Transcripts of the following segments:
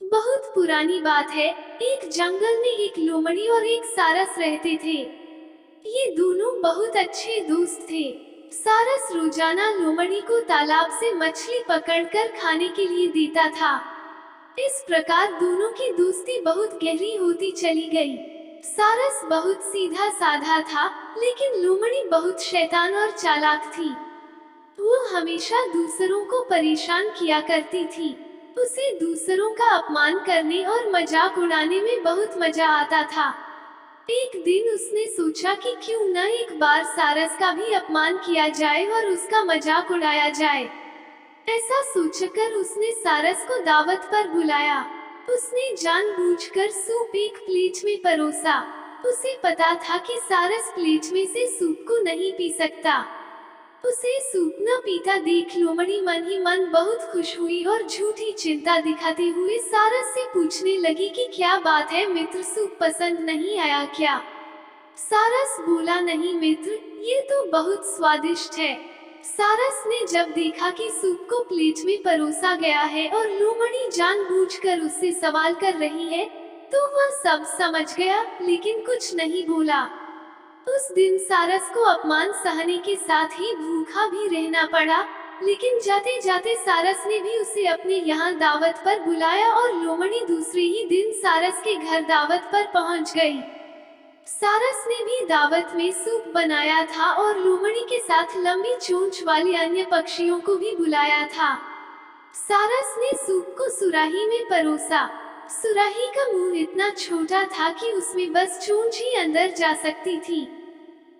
बहुत पुरानी बात है। एक जंगल में एक लोमड़ी और एक सारस रहते थे। ये दोनों बहुत अच्छे दोस्त थे। सारस रोजाना लोमड़ी को तालाब से मछली पकड़कर खाने के लिए देता था। इस प्रकार दोनों की दोस्ती बहुत गहरी होती चली गई। सारस बहुत सीधा साधा था, लेकिन लोमड़ी बहुत शैतान और चालाक थी। वो हमेशा दूसरों को परेशान किया करती थी। उसे दूसरों का अपमान करने और मजाक उड़ाने में बहुत मजा आता था। एक दिन उसने सोचा कि क्यों न एक बार सारस का भी अपमान किया जाए और उसका मजाक उड़ाया जाए। ऐसा सोचकर उसने सारस को दावत पर बुलाया। उसने जानबूझकर सूप एक प्लेट में परोसा। उसे पता था कि सारस प्लेट में से सूप को नहीं पी सकता। उसे सूप न पीता देख लोमड़ी मन ही मन बहुत खुश हुई और झूठी चिंता दिखाते हुए सारस से पूछने लगी कि क्या बात है मित्र, सूप पसंद नहीं आया क्या? सारस बोला, नहीं मित्र, ये तो बहुत स्वादिष्ट है। सारस ने जब देखा कि सूप को प्लेट में परोसा गया है और लोमड़ी जानबूझकर उससे सवाल कर रही है, तो वह सब समझ गया, लेकिन कुछ नहीं बोला। उस दिन सारस को अपमान सहने के साथ ही भूखा भी रहना पड़ा, लेकिन जाते जाते सारस ने भी उसे अपने यहाँ दावत पर बुलाया और लोमड़ी दूसरे ही दिन सारस के घर दावत पर पहुँच गई। सारस ने भी दावत में सूप बनाया था और लोमड़ी के साथ लंबी चोंच वाले अन्य पक्षियों को भी बुलाया था। सारस ने सूप को सुराही में परोसा। सुराही का मुंह इतना छोटा था कि उसमें बस चोंच ही अंदर जा सकती थी।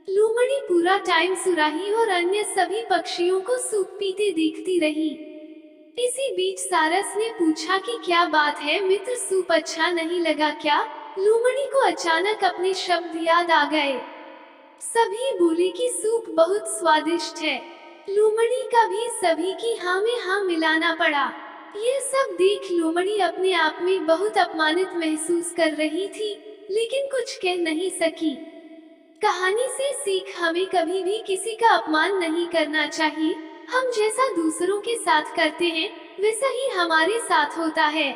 लोमड़ी पूरा टाइम सुराही और अन्य सभी पक्षियों को सूप पीते देखती रही। इसी बीच सारस ने पूछा कि क्या बात है मित्र, सूप अच्छा नहीं लगा क्या? लोमड़ी को अचानक अपने शब्द याद आ गए। सभी बोले कि सूप बहुत स्वादिष्ट है। लोमड़ी का भी सभी की हाँ में हाँ मिलाना पड़ा। यह सब देख लोमड़ी अपने आप में बहुत अपमानित महसूस कर रही थी, लेकिन कुछ कह नहीं सकी। कहानी से सीख, हमें कभी भी किसी का अपमान नहीं करना चाहिए। हम जैसा दूसरों के साथ करते हैं, वैसा ही हमारे साथ होता है।